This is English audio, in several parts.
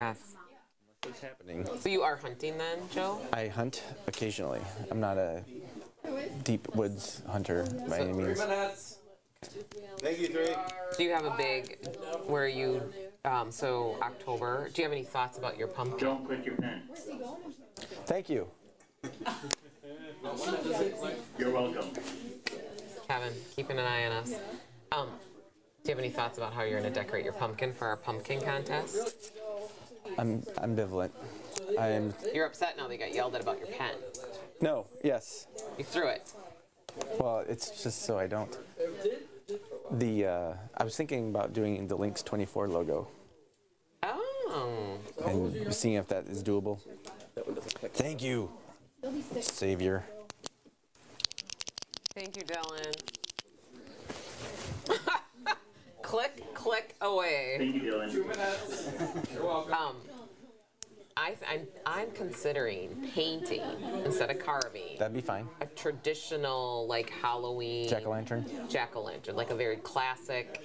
Yes. What's happening? So you are hunting then, Joe? I hunt occasionally. I'm not a deep woods hunter by any means. Thank you, Terrie. Do you have a big, where you, so October, do you have any thoughts about your pumpkin? Don't click your pen. Thank you. You're welcome. Kevin, keeping an eye on us. Do you have any thoughts about how you're going to decorate your pumpkin for our pumpkin contest? I'm ambivalent. You're upset now that you got yelled at about your pen. No, yes. You threw it. Well, it's just so I don't. I was thinking about doing the LYNXX 24 logo. Oh. And seeing if that is doable. Thank you, Savior. Thank you, Dylan. Click away. Thank you, Dylan. 2 minutes. You're welcome. I'm considering painting instead of carving. That'd be fine. A traditional, like, Halloween Jack-o'-lantern? Jack-o'-lantern, like a very classic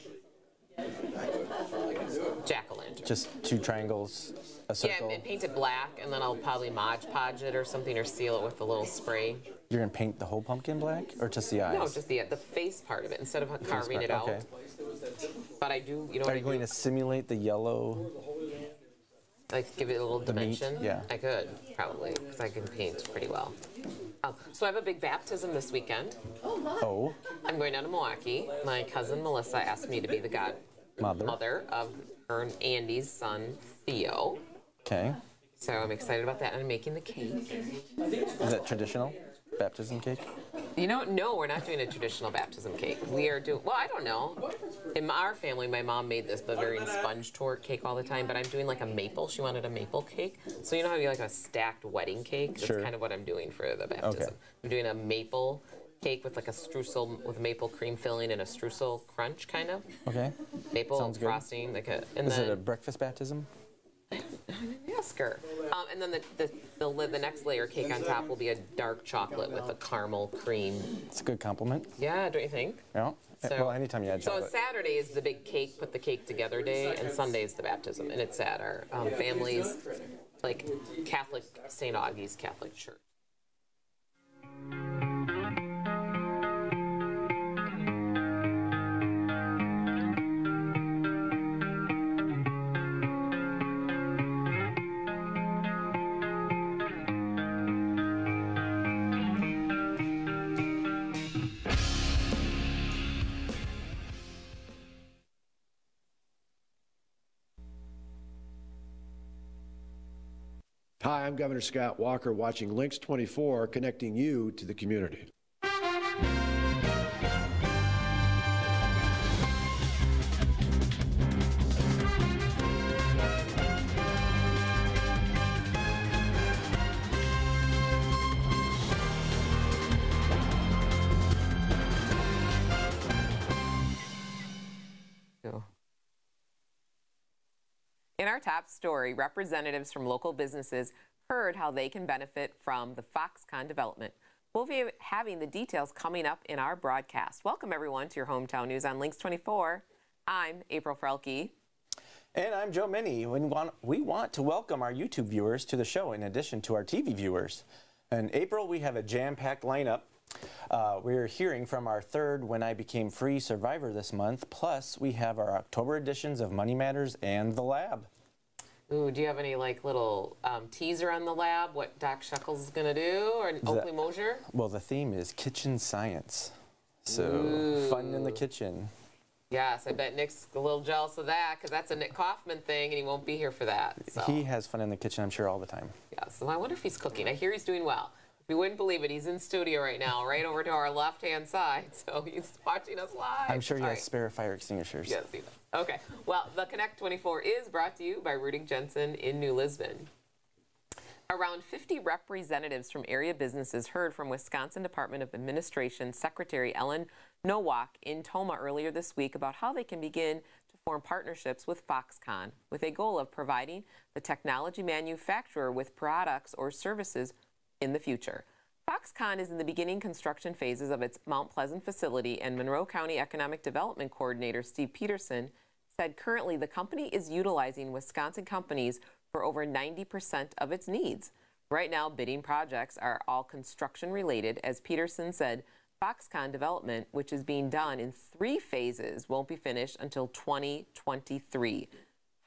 jack-o'-lantern. Just 2 triangles, a circle. Yeah, and paint it black, and then I'll probably Mod Podge it or something, or seal it with a little spray. You're gonna paint the whole pumpkin black, or just the eyes? No, just the face part of it instead of carving it out. Okay. But I do, you know Are what I you going do? to simulate the yellow? Like give it a little The meat, dimension? yeah. I could, probably, because I can paint pretty well. So I have a big baptism this weekend. Oh, I'm going down to Milwaukee. My cousin Melissa asked me to be the godmother of her and Andy's son, Theo. okay. So I'm excited about that, and I'm making the cake. Is that traditional baptism cake? You know, no, we're not doing a traditional baptism cake. We are doing, well, I don't know. In our family, my mom made this Bavarian sponge torte cake all the time, but I'm doing like a maple. She wanted a maple cake. So you know how you like a stacked wedding cake? That's Sure. kind of what I'm doing for the baptism. Okay. I'm doing a maple cake with like a streusel with maple cream filling and a streusel crunch, kind of. Okay. Maple Sounds good. frosting, like a, and Is then it a breakfast baptism? ask her. And then the next layer cake on top will be a dark chocolate with a caramel cream. It's a good compliment. Yeah, don't you think? Yeah. So- Well, anytime you add So chocolate. Saturday is the big cake, put the cake together day, and Sunday is the baptism, and it's at our family's, like, Catholic, St. Augie's Catholic Church. Hi, I'm Governor Scott Walker, watching LYNXX 24, connecting you to the community. In our top story, representatives from local businesses heard how they can benefit from the Foxconn development. We'll be having the details coming up in our broadcast. Welcome, everyone, to your hometown news on LYNXX 24. I'm April Frelke. And I'm Joe Minnie. We want to welcome our YouTube viewers to the show in addition to our TV viewers. In April, we have a jam-packed lineup. We're hearing from our third When I Became Free survivor this month. Plus, we have our October editions of Money Matters and The Lab. Ooh, do you have any like little teaser on the lab, what Doc Scheckel's going to do, or Oakley Moser? Well, the theme is kitchen science. So, fun in the kitchen. Yes, I bet Nick's a little jealous of that, because that's a Nick Kaufman thing, and he won't be here for that. So. He has fun in the kitchen, I'm sure, all the time. Yeah, so I wonder if he's cooking. I hear he's doing well. You wouldn't believe it. He's in studio right now, right over to our left-hand side. So he's watching us live. I'm sure he All has right. spare fire extinguishers. Yes, he does. Okay. Well, the Connect 24 is brought to you by Rudig Jensen in New Lisbon. Around 50 representatives from area businesses heard from Wisconsin Department of Administration Secretary Ellen Nowak in Toma earlier this week about how they can begin to form partnerships with Foxconn with a goal of providing the technology manufacturer with products or services in the future. Foxconn is in the beginning construction phases of its Mount Pleasant facility, and Monroe County Economic Development Coordinator Steve Peterson said currently the company is utilizing Wisconsin companies for over 90% of its needs. Right now, bidding projects are all construction related. As Peterson said, Foxconn development, which is being done in 3 phases, won't be finished until 2023.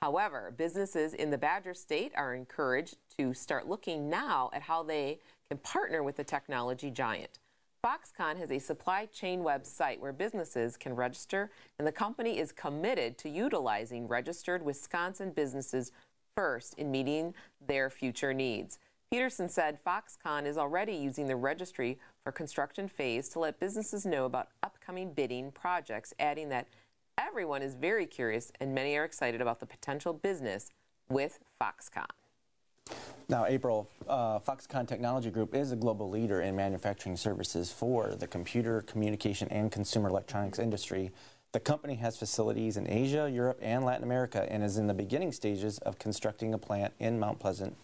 However, businesses in the Badger State are encouraged to start looking now at how they can partner with the technology giant. Foxconn has a supply chain website where businesses can register, and the company is committed to utilizing registered Wisconsin businesses first in meeting their future needs. Peterson said Foxconn is already using the registry for construction phase to let businesses know about upcoming bidding projects, adding that everyone is very curious and many are excited about the potential business with Foxconn. Now, April, Foxconn Technology Group is a global leader in manufacturing services for the computer, communication, and consumer electronics industry. The company has facilities in Asia, Europe, and Latin America and is in the beginning stages of constructing a plant in Mount Pleasant,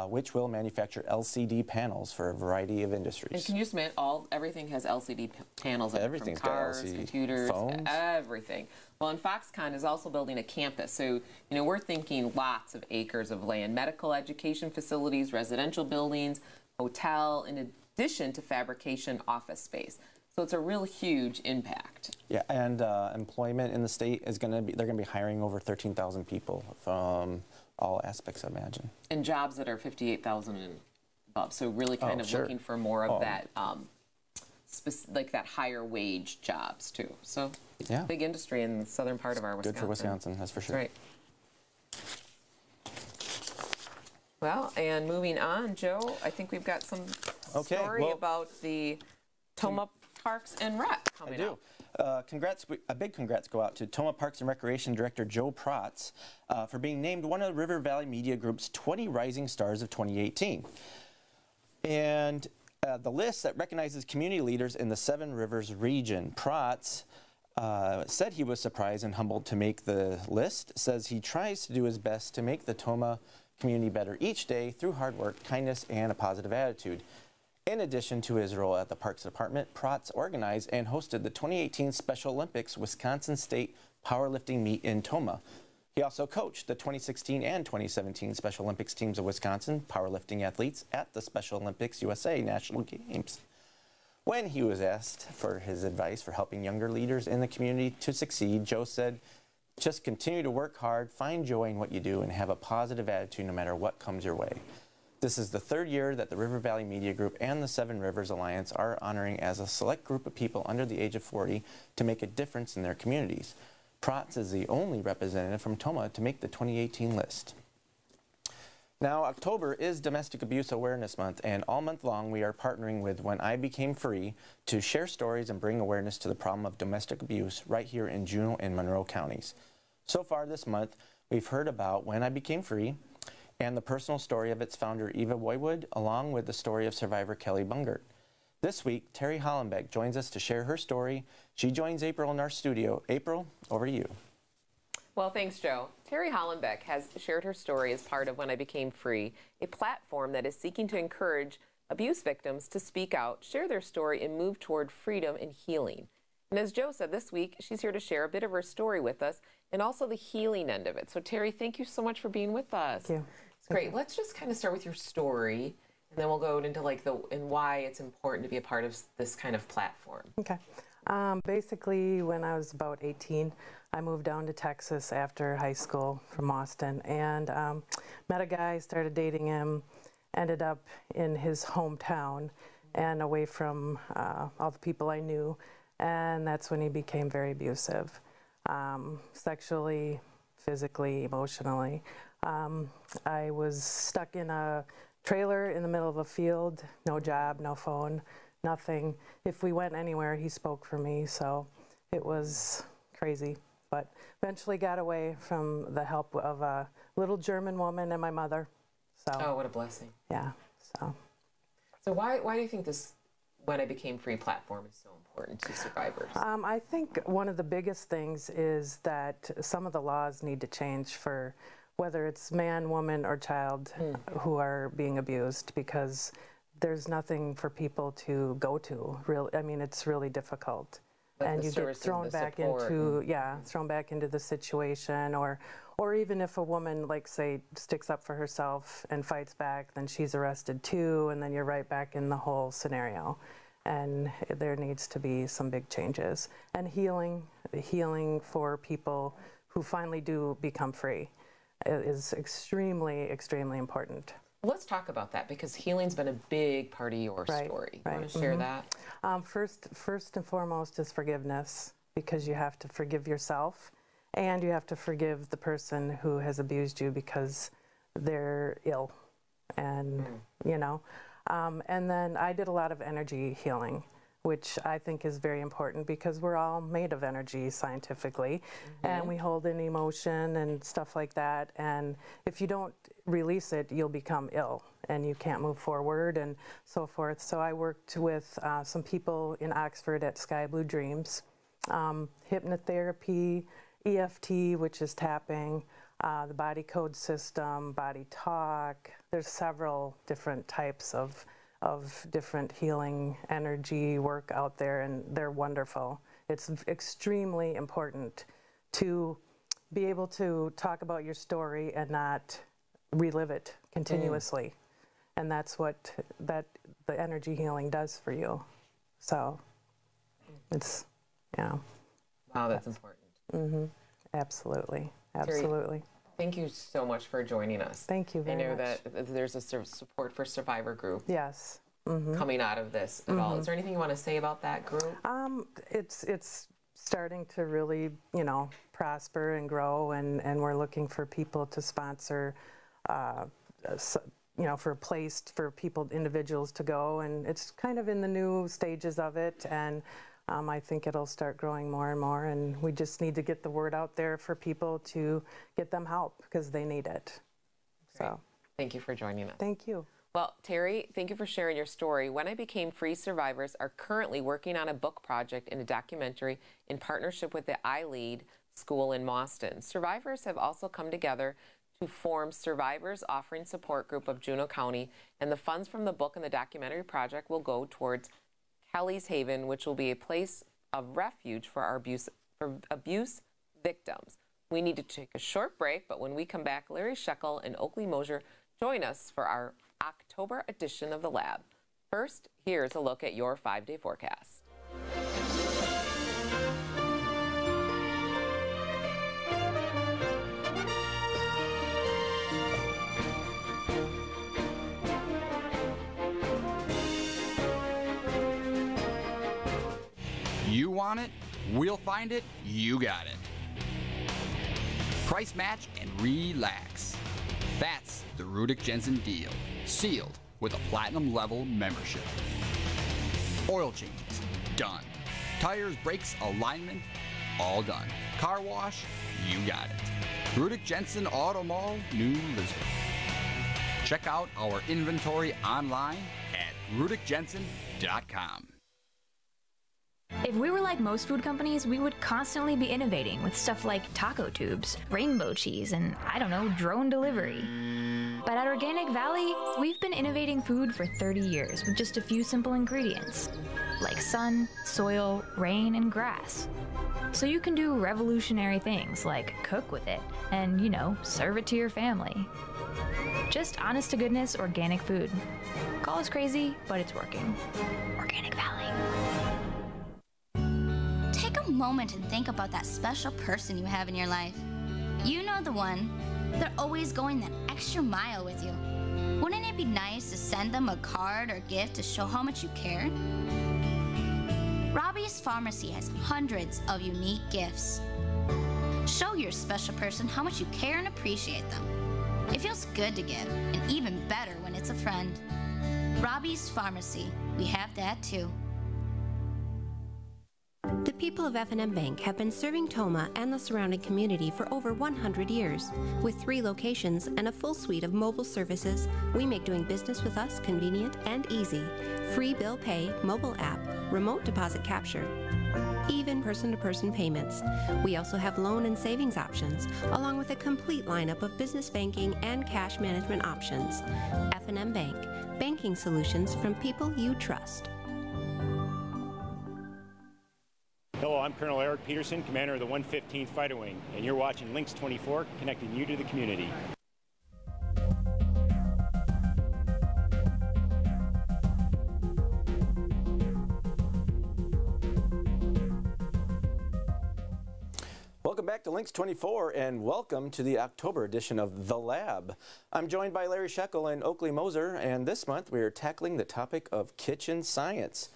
which will manufacture LCD panels for a variety of industries. And can you just admit, everything has LCD panels in it, Everything's from cars, got LCD. computers, Phones. everything. Well, and Foxconn is also building a campus. So, we're thinking lots of acres of land, medical education facilities, residential buildings, hotel, in addition to fabrication office space. So it's a real huge impact. Yeah, and employment in the state is they're going to be hiring over 13,000 people from all aspects, I imagine. And jobs that are 58,000 and above. So really kind of sure. looking for more of that, like that higher wage jobs too. So Yeah. big industry in the southern part of our Wisconsin. Good for Wisconsin, that's for sure. Right. Well, and moving on, Joe, I think we've got some story about the Toma Parks and Rec coming up. A big congrats go out to Toma Parks and Recreation Director Joe Protz for being named one of River Valley Media Group's 20 Rising Stars of 2018. And the list that recognizes community leaders in the Seven Rivers region. Protz said he was surprised and humbled to make the list, says he tries to do his best to make the Toma community better each day through hard work, kindness, and a positive attitude. In addition to his role at the Parks Department, Protz organized and hosted the 2018 Special Olympics Wisconsin State Powerlifting Meet in Toma. He also coached the 2016 and 2017 Special Olympics teams of Wisconsin powerlifting athletes at the Special Olympics USA National Games. When he was asked for his advice for helping younger leaders in the community to succeed, Joe said, "Just continue to work hard, find joy in what you do, and have a positive attitude no matter what comes your way." This is the 3rd year that the River Valley Media Group and the Seven Rivers Alliance are honoring as a select group of people under the age of 40 to make a difference in their communities. Protz is the only representative from Toma to make the 2018 list. Now, October is Domestic Abuse Awareness Month, and all month long we are partnering with When I Became Free to share stories and bring awareness to the problem of domestic abuse right here in Juneau and Monroe counties. So far this month, we've heard about When I Became Free, and the personal story of its founder, Eva Woywood, along with the story of survivor Kelly Bungert. This week, Terrie Hollenbeck joins us to share her story. She joins April in our studio. April, over to you. Well, thanks, Joe. Terrie Hollenbeck has shared her story as part of When I Became Free, a platform that is seeking to encourage abuse victims to speak out, share their story, and move toward freedom and healing. And as Joe said, this week, she's here to share a bit of her story with us and also the healing end of it. So, Terrie, thank you so much for being with us. Thank you. It's great. Let's just kind of start with your story, and then we'll go into and why it's important to be a part of this kind of platform. Okay. Basically, when I was about 18, I moved down to Texas after high school from Austin, and met a guy, started dating him, ended up in his hometown and away from all the people I knew, and that's when he became very abusive, sexually, physically, emotionally. I was stuck in a trailer in the middle of a field, no job, no phone, nothing. If we went anywhere, he spoke for me, so it was crazy. But eventually got away from the help of a little German woman and my mother. So, oh, what a blessing. Yeah. So why do you think this When I Became Free platform is so important to survivors? I think one of the biggest things is that some of the laws need to change for whether it's man, woman, or child who are being abused, because there's nothing for people to go to. I mean, it's really difficult. Like and the you get services, thrown the back support. into, thrown back into the situation, or even if a woman, like say, sticks up for herself and fights back, then she's arrested too, and then you're right back in the whole scenario. And there needs to be some big changes. And healing for people who finally do become free is extremely, extremely important. Let's talk about that, because healing's been a big part of your story. You want to share that? First and foremost is forgiveness, because you have to forgive yourself and you have to forgive the person who has abused you because they're ill. And, and then I did a lot of energy healing, which I think is very important because we're all made of energy scientifically, and we hold in emotion and stuff like that. And if you don't release it, you'll become ill and you can't move forward and so forth. So I worked with some people in Oxford at Sky Blue Dreams, hypnotherapy, EFT, which is tapping, the body code system, body talk. There's several different types of different healing energy work out there, and they're wonderful. It's extremely important to be able to talk about your story and not relive it continuously. And that's what the energy healing does for you. So it's, Wow, that's important. Absolutely, absolutely. Thank you so much for joining us. Thank you very much. I know that there's a support for survivor group Yes. coming out of this at all. Is there anything you want to say about that group? It's starting to really, prosper and grow, and we're looking for people to sponsor, for a place for people, individuals to go, and it's kind of in the new stages of it, and I think it'll start growing more and more, and we just need to get the word out there for people to get them help because they need it. Great. So, thank you for joining us. thank you. Well, Terrie, thank you for sharing your story. When I Became Free survivors are currently working on a book project and a documentary in partnership with the iLead School in Mauston. Survivors have also come together to form Survivors Offering Support Group of Juneau County, and the funds from the book and the documentary project will go towards Kelly's Haven, which will be a place of refuge for our abuse victims. We need to take a short break, but when we come back, Larry Scheckel and Oakley Moser join us for our October edition of The Lab. First, here's a look at your 5-day forecast. You want it, we'll find it, you got it. Price match and relax. That's the Rudick Jensen deal, sealed with a platinum level membership. Oil changes, done. Tires, brakes, alignment, all done. Car wash, you got it. Rudick Jensen Auto Mall, New Lisbon. Check out our inventory online at rudickjensen.com. If we were like most food companies, we would constantly be innovating with stuff like taco tubes, rainbow cheese, and I don't know, drone delivery. But at Organic Valley, we've been innovating food for 30 years with just a few simple ingredients, like sun, soil, rain, and grass. So you can do revolutionary things like cook with it and, serve it to your family. Just honest to goodness organic food. Call us crazy, but it's working. Organic Valley. Take a moment and think about that special person you have in your life. You know the one. They're always going that extra mile with you. Wouldn't it be nice to send them a card or gift to show how much you care? Robbie's Pharmacy has hundreds of unique gifts. Show your special person how much you care and appreciate them. It feels good to give, and even better when it's a friend. Robbie's Pharmacy. We have that too. The people of F&M Bank have been serving Tomah and the surrounding community for over 100 years. With 3 locations and a full suite of mobile services, we make doing business with us convenient and easy. Free bill pay, mobile app, remote deposit capture, even person-to-person payments. We also have loan and savings options, along with a complete lineup of business banking and cash management options. F&M Bank, banking solutions from people you trust. Hello, I'm Colonel Eric Peterson, commander of the 115th Fighter Wing, and you're watching LYNXX 24, connecting you to the community. Welcome back to LYNXX 24 and welcome to the October edition of The Lab. I'm joined by Larry Scheckel and Oakley Moser, and this month we are tackling the topic of kitchen science.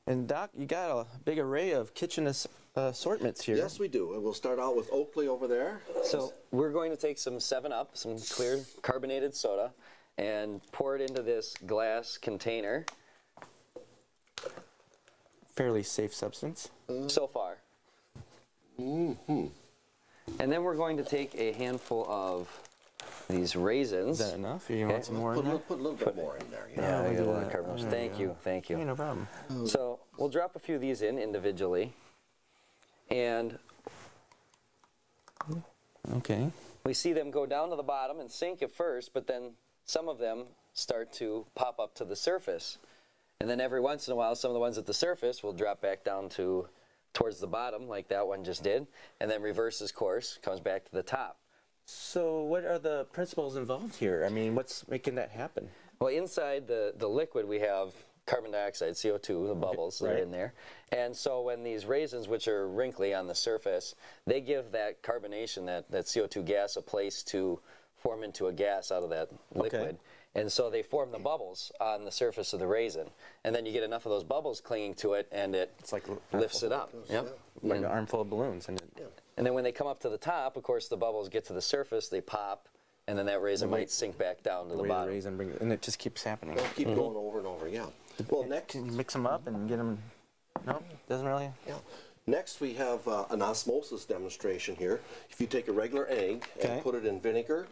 And Doc, you got a big array of kitchen assortments here. Yes, we do. And we'll start out with Oakley over there. So we're going to take some 7-Up, some clear carbonated soda, and pour it into this glass container. Fairly safe substance. So far. Mm-hmm. And then we're going to take a handful of these raisins. Is that enough? You want some more in there? Put a little bit more in there. Yeah, I got a lot of carbonation. Thank you, thank you. Hey, no problem. So we'll drop a few of these in individually. And okay, we see them go down to the bottom and sink at first, but then some of them start to pop up to the surface. And then every once in a while, some of the ones at the surface will drop back down to towards the bottom, like that one just did, and then reverses course, comes back to the top. So what are the principles involved here? I mean, what's making that happen? Well, inside the liquid we have carbon dioxide, CO2, the bubbles that are in there. And so when these raisins, which are wrinkly on the surface, they give that carbonation, that CO2 gas, a place to form into a gas out of that liquid. Okay. And so they form the bubbles on the surface of the raisin. And then you get enough of those bubbles clinging to it, and it's like lifts it up. Yep. Like an armful of balloons. And then when they come up to the top, of course, the bubbles get to the surface, they pop, and then that raisin might sink back down to the bottom. And it just keeps happening. They'll keep going over and over, yeah. Well, next... Can you mix them up and get them... No, doesn't really? Yeah. Next, we have an osmosis demonstration here. If you take a regular egg and put it in vinegar,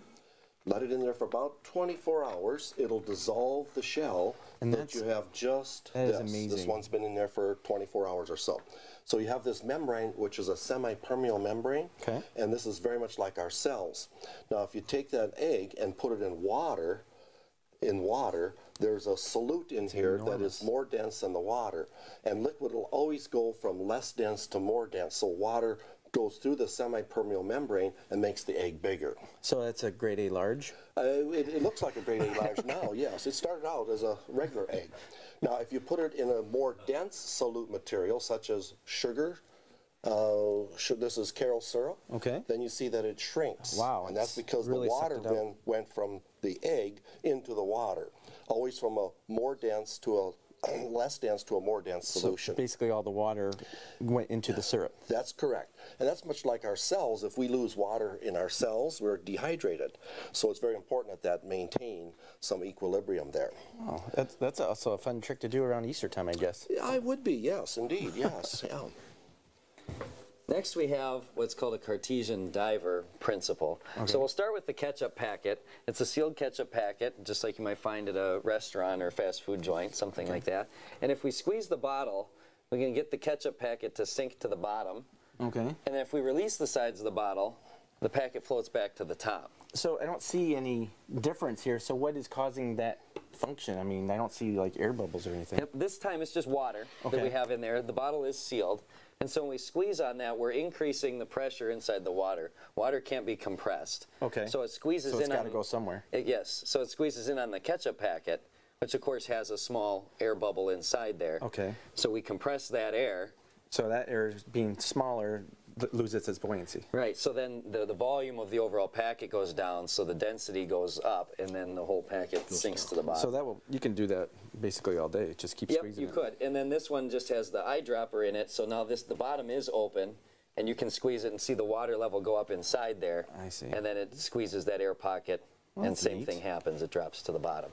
let it in there for about 24 hours. It'll dissolve the shell, and that you have just that this. Is amazing. This one's been in there for 24 hours or so. So you have this membrane, which is a semi-permeable membrane, and this is very much like our cells. Now, if you take that egg and put it in water, there's a solute in here that is more dense than the water, and liquid will always go from less dense to more dense. So water goes through the semi-permeable membrane and makes the egg bigger. So that's a grade A large? It looks like a grade A large now, yes. It started out as a regular egg. Now, if you put it in a more dense solute material, such as sugar, this is Carol syrup, then you see that it shrinks. Wow. And that's because really the water then went from the egg into the water, always from a more dense to a less dense to a more dense solution. So basically all the water went into the syrup. That's correct. And that's much like our cells. If we lose water in our cells, we're dehydrated. So it's very important that maintain some equilibrium there. Oh, that's also a fun trick to do around Easter time, I guess. I would be, yes, indeed, yes. Yeah. Next we have what's called a Cartesian diver principle. So we'll start with the ketchup packet. It's a sealed ketchup packet, just like you might find at a restaurant or a fast food joint, something like that. And if we squeeze the bottle, we can get the ketchup packet to sink to the bottom. And then if we release the sides of the bottle, the packet floats back to the top. So I don't see any difference here. So what is causing that function? I mean, I don't see like air bubbles or anything. Yep, this time it's just water that we have in there. The bottle is sealed. And so when we squeeze on that, we're increasing the pressure inside the water. Water can't be compressed. So it squeezes in on... So it's got to go somewhere. Yes. So it squeezes in on the ketchup packet, which of course has a small air bubble inside there. So we compress that air. So that air being smaller loses its buoyancy. Right. So then the volume of the overall packet goes down, so the density goes up, and then the whole packet sinks to the bottom. So you can do that basically all day. Just keep squeezing it. Yep, you could. And then this one just has the eyedropper in it, so now the bottom is open, and you can squeeze it and see the water level go up inside there. I see. And then it squeezes that air pocket, and same thing happens. It drops to the bottom.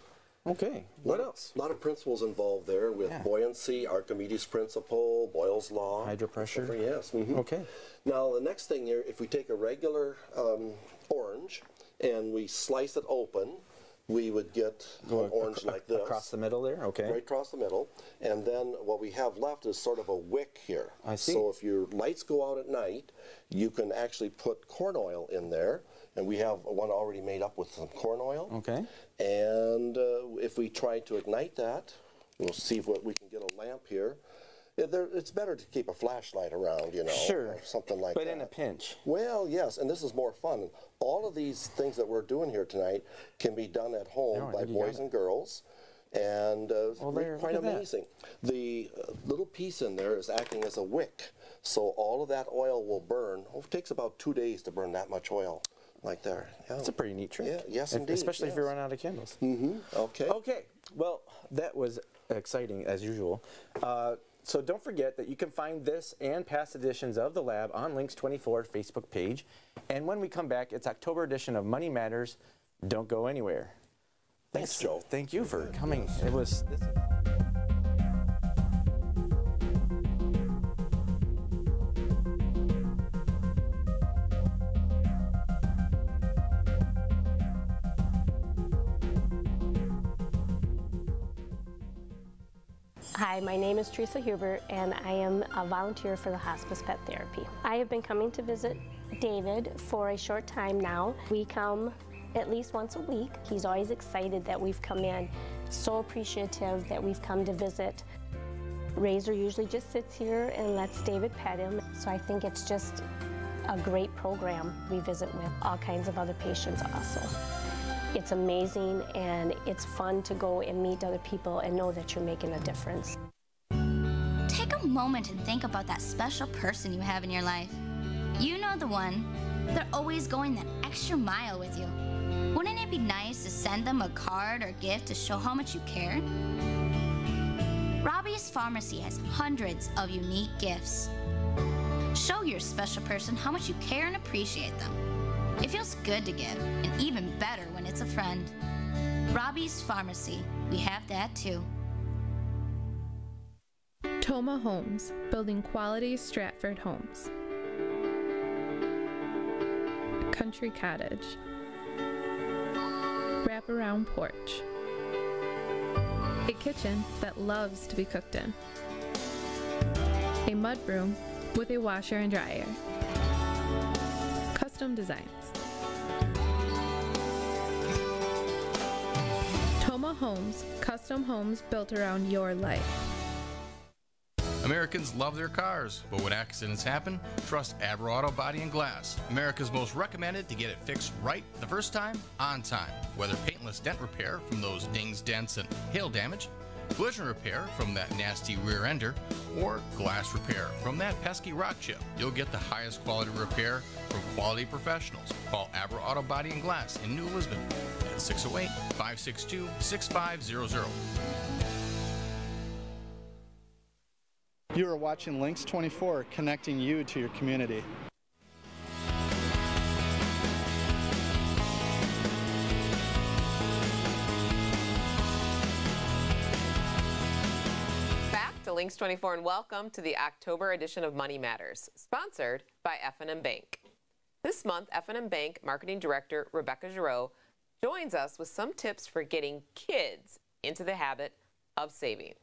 What else? A lot of principles involved there with buoyancy, Archimedes principle, Boyle's law. Hydropressure. Yes. Okay. Now the next thing here, if we take a regular orange and we slice it open, we would get an orange like this. Across the middle there? Okay. Right across the middle. And then what we have left is sort of a wick here. I see. So if your lights go out at night, you can actually put corn oil in there. And we have one already made up with some corn oil. And if we try to ignite that, we'll see if we can get a lamp here. It's better to keep a flashlight around, you know, Sure. or something like that. But in a pinch. Well, yes, and this is more fun. All of these things that we're doing here tonight can be done at home by boys and girls, and quite amazing. The little piece in there is acting as a wick, so all of that oil will burn. It takes about 2 days to burn that much oil. Like there. Yeah. That's a pretty neat trick. Yeah, yes, indeed. Especially if you run out of candles. Okay. Okay. Well, that was exciting as usual. So don't forget that you can find this and past editions of The Lab on LYNXX24 Facebook page. And when we come back, it's October edition of Money Matters. Don't go anywhere. Thanks, Joe. Thank you for coming. It was... Hi, my name is Teresa Hubert, and I am a volunteer for the Hospice Pet Therapy. I have been coming to visit David for a short time now. We come at least once a week. He's always excited that we've come in, so appreciative that we've come to visit. Razor usually just sits here and lets David pet him, so I think it's just a great program. We visit with all kinds of other patients also. It's amazing, and it's fun to go and meet other people and know that you're making a difference. Take a moment and think about that special person you have in your life. You know the one. They're always going that extra mile with you. Wouldn't it be nice to send them a card or gift to show how much you care? Robbie's Pharmacy has hundreds of unique gifts. Show your special person how much you care and appreciate them. It feels good to give, and even better when it's a friend. Robbie's Pharmacy, we have that too. Toma Homes, building quality Stratford homes. Country cottage. Wraparound porch. A kitchen that loves to be cooked in. A mudroom with a washer and dryer. Custom designs. Toma Homes, custom homes built around your life. Americans love their cars, but when accidents happen, trust Abra Auto Body and Glass. America's most recommended to get it fixed right the first time, on time. Whether paintless dent repair from those dings, dents, and hail damage, collision repair from that nasty rear ender, or glass repair from that pesky rock chip, you'll get the highest quality repair from quality professionals. Call Abra Auto Body and Glass in New Lisbon at 608-562-6500. You are watching LYNXX24, connecting you to your community. Back to LYNXX24 and welcome to the October edition of Money Matters, sponsored by F&M Bank. This month, F&M Bank Marketing Director Rebecca Giroux joins us with some tips for getting kids into the habit of saving.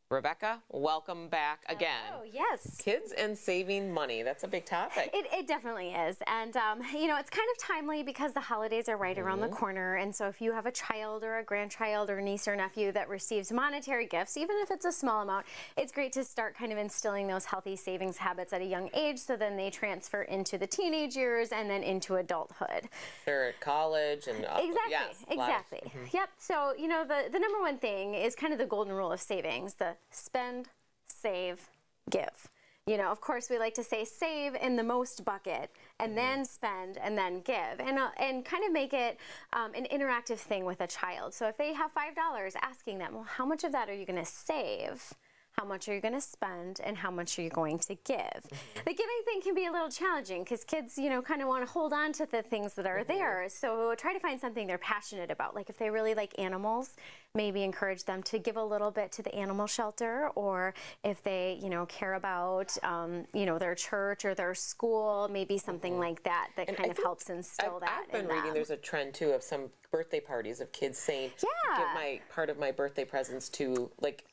Rebecca, welcome back again. Oh, yes. Kids and saving money, that's a big topic. It definitely is. And, you know, it's kind of timely because the holidays are right around the corner. And so if you have a child or a grandchild or niece or nephew that receives monetary gifts, even if it's a small amount, it's great to start kind of instilling those healthy savings habits at a young age so then they transfer into the teenage years and then into adulthood. They're at college and... Exactly, yes, exactly. Yep, so, you know, the number one thing is kind of the golden rule of savings, the spend, save, give. You know, of course, we like to say save in the most bucket, and then spend, and then give, and kind of make it an interactive thing with a child. So if they have $5, asking them, well, how much of that are you going to save? How much are you going to spend, and how much are you going to give? The giving thing can be a little challenging because kids, you know, kind of want to hold on to the things that are theirs. So try to find something they're passionate about. Like if they really like animals, maybe encourage them to give a little bit to the animal shelter, or if they, you know, care about, you know, their church or their school, maybe something like that that kind of helps instill that I've been reading there's a trend too of some birthday parties of kids saying, give my part of my birthday presents to, like,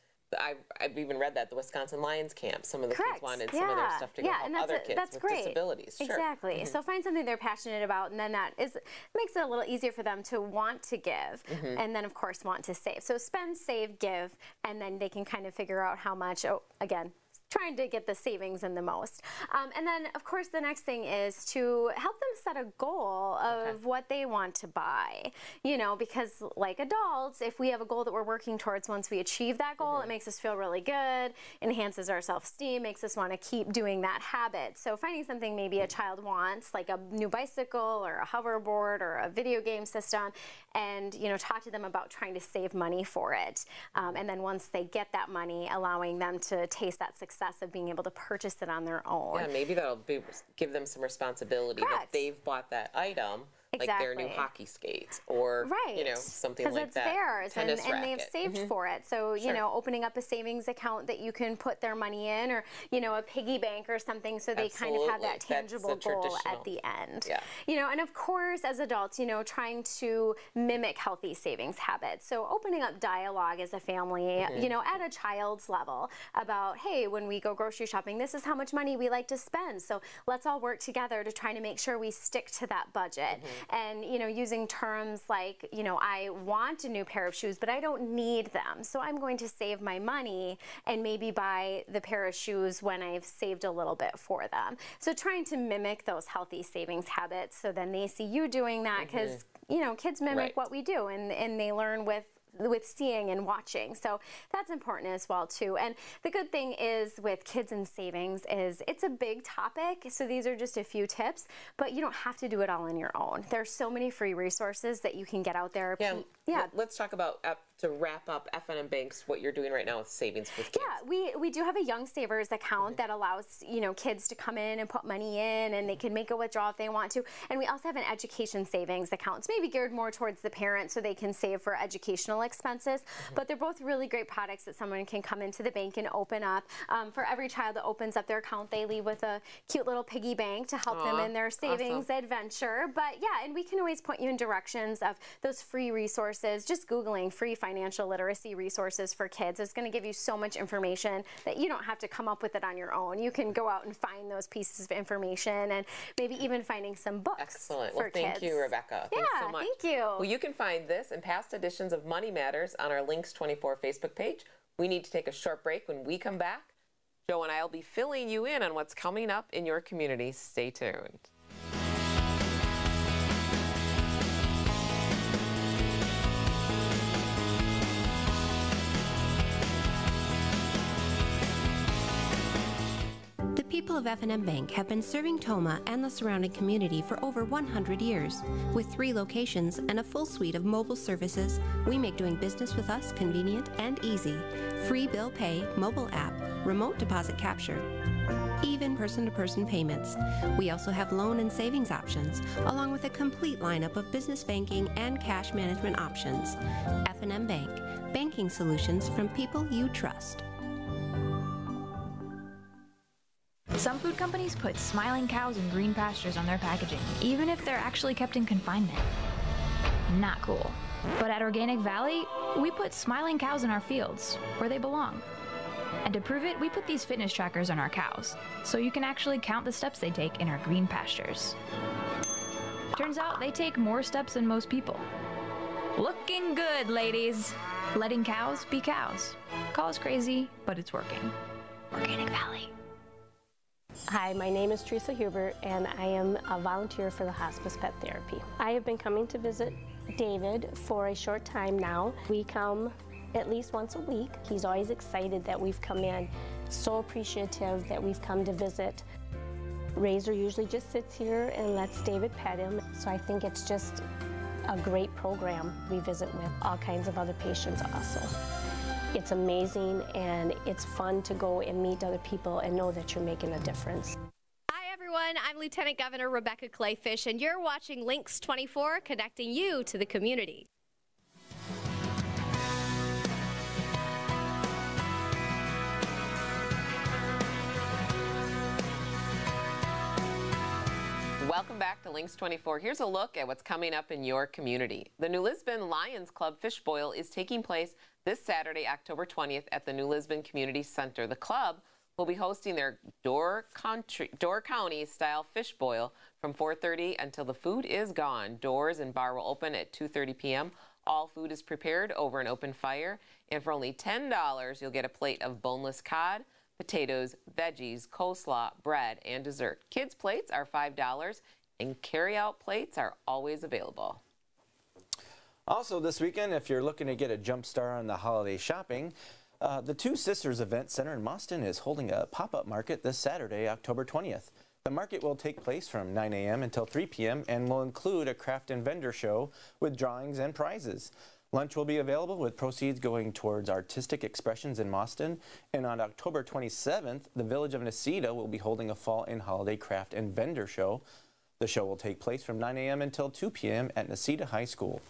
I've even read that the Wisconsin Lions camp, some of the kids wanted some of their stuff to go help other kids with disabilities. Exactly. So find something they're passionate about, and then that makes it a little easier for them to want to give, and then of course want to save. So spend, save, give, and then they can kind of figure out how much. Oh, again, trying to get the savings in the most. And then, of course, the next thing is to help them set a goal of what they want to buy. You know, because like adults, if we have a goal that we're working towards, once we achieve that goal, it makes us feel really good, enhances our self-esteem, makes us want to keep doing that habit. So finding something maybe a child wants, like a new bicycle or a hoverboard or a video game system, and, you know, talk to them about trying to save money for it. And then once they get that money, allowing them to taste that success of being able to purchase it on their own. Yeah, maybe that'll give them some responsibility that they've bought that item. Like their new hockey skates or, you know, something like that. Because it's theirs, Tennis and they've saved for it. So, you know, opening up a savings account that you can put their money in, or, you know, a piggy bank or something, so they kind of have that tangible goal at the end. Yeah. You know, and of course, as adults, you know, trying to mimic healthy savings habits. So opening up dialogue as a family, you know, at a child's level about, hey, when we go grocery shopping, this is how much money we like to spend. So let's all work together to try to make sure we stick to that budget. And, you know, using terms like, you know, I want a new pair of shoes, but I don't need them. So I'm going to save my money and maybe buy the pair of shoes when I've saved a little bit for them. So trying to mimic those healthy savings habits, so then they see you doing that, because, you know, kids mimic what we do, and they learn with seeing and watching. So that's important as well too. And the good thing is with kids and savings is it's a big topic. So these are just a few tips, but you don't have to do it all on your own. There's so many free resources that you can get out there. Yeah. Let's talk about, to wrap up F&M Banks, what you're doing right now with savings with kids. Yeah, we do have a Young Savers account that allows, you know, kids to come in and put money in, and they can make a withdrawal if they want to. And we also have an education savings account. It's maybe geared more towards the parents so they can save for educational expenses. But they're both really great products that someone can come into the bank and open up. For every child that opens up their account, they leave with a cute little piggy bank to help them in their savings adventure. But yeah, and we can always point you in directions of those free resources. Just Googling free financial literacy resources for kids is going to give you so much information that you don't have to come up with it on your own. You can go out and find those pieces of information, and maybe even finding some books. Excellent. Well, thank you, Rebecca. Yeah, Thanks so much. thank you. Well, you can find this and past editions of Money Matters on our LYNXX24 Facebook page. We need to take a short break. When we come back, Joe and I will be filling you in on what's coming up in your community. Stay tuned. The people of F&M Bank have been serving Tomah and the surrounding community for over 100 years. With 3 locations and a full suite of mobile services, we make doing business with us convenient and easy. Free bill pay, mobile app, remote deposit capture, even person-to-person payments. We also have loan and savings options, along with a complete lineup of business banking and cash management options. F&M Bank, banking solutions from people you trust. Some food companies put smiling cows and green pastures on their packaging, even if they're actually kept in confinement. Not cool. But at Organic Valley, we put smiling cows in our fields, where they belong. And to prove it, we put these fitness trackers on our cows, so you can actually count the steps they take in our green pastures. Turns out they take more steps than most people. Looking good, ladies! Letting cows be cows. Call us crazy, but it's working. Organic Valley. Hi, my name is Teresa Hubert, and I am a volunteer for the Hospice Pet Therapy. I have been coming to visit David for a short time now. We come at least once a week. He's always excited that we've come in, so appreciative that we've come to visit. Razor usually just sits here and lets David pet him, so I think it's just a great program. We visit with all kinds of other patients also. It's amazing, and it's fun to go and meet other people and know that you're making a difference. Hi everyone, I'm Lieutenant Governor Rebecca Clayfish, and you're watching LYNXX24, connecting you to the community. Welcome back to LYNXX24. Here's a look at what's coming up in your community. The New Lisbon Lions Club Fish Boil is taking place this Saturday, October 20th at the New Lisbon Community Center. The club will be hosting their Door County style fish boil from 4:30 until the food is gone. Doors and bar will open at 2:30 p.m. All food is prepared over an open fire, and for only $10, you'll get a plate of boneless cod, potatoes, veggies, coleslaw, bread, and dessert. Kids' plates are $5, and carry-out plates are always available. Also this weekend, if you're looking to get a jump start on the holiday shopping, the Two Sisters Event Center in Boston is holding a pop-up market this Saturday, October 20th. The market will take place from 9 a.m. until 3 p.m. and will include a craft and vendor show with drawings and prizes. Lunch will be available with proceeds going towards artistic expressions in Boston. And on October 27th, the Village of Necedah will be holding a fall and holiday craft and vendor show. The show will take place from 9 a.m. until 2 p.m. at Necedah High School.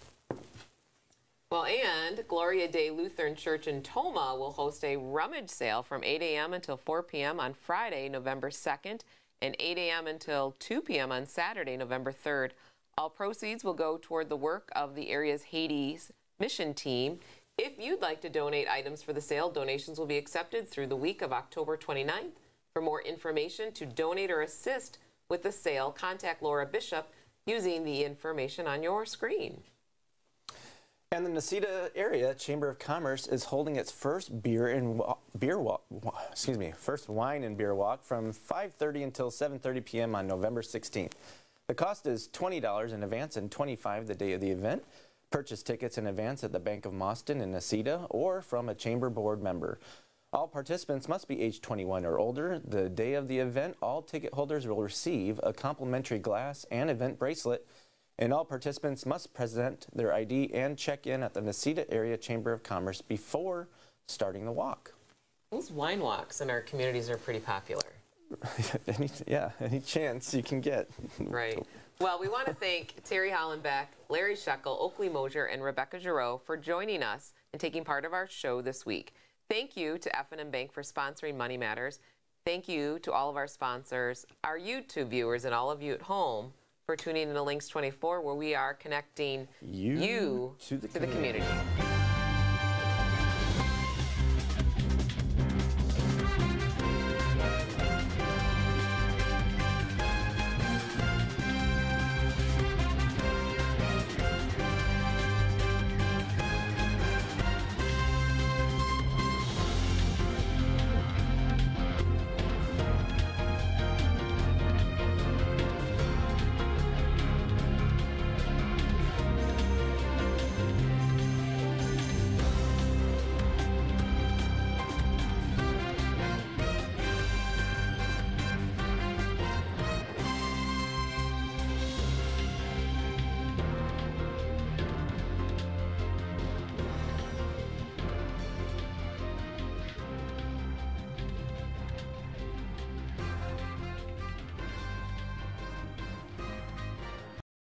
Well, and Gloria Day Lutheran Church in Toma will host a rummage sale from 8 a.m. until 4 p.m. on Friday, November 2nd, and 8 a.m. until 2 p.m. on Saturday, November 3rd. All proceeds will go toward the work of the area's Hades mission team. If you'd like to donate items for the sale, donations will be accepted through the week of October 29th. For more information to donate or assist with the sale, contact Laura Bishop using the information on your screen. And the Necedah Area Chamber of Commerce is holding its first first wine and beer walk from 5:30 until 7:30 p.m. on November 16th. The cost is $20 in advance and $25 the day of the event. Purchase tickets in advance at the Bank of Boston in Necedah or from a chamber board member. All participants must be age 21 or older. The day of the event, all ticket holders will receive a complimentary glass and event bracelet, and all participants must present their ID and check in at the Necedah Area Chamber of Commerce before starting the walk. Those wine walks in our communities are pretty popular. any chance you can get. Right. Well, we want to thank Terrie Hollenbeck, Larry Scheckel, Oakley Moser, and Rebecca Giroux for joining us and taking part of our show this week. Thank you to F&M Bank for sponsoring Money Matters. Thank you to all of our sponsors, our YouTube viewers, and all of you at home for tuning in to LYNXX 24, where we are connecting you to the community.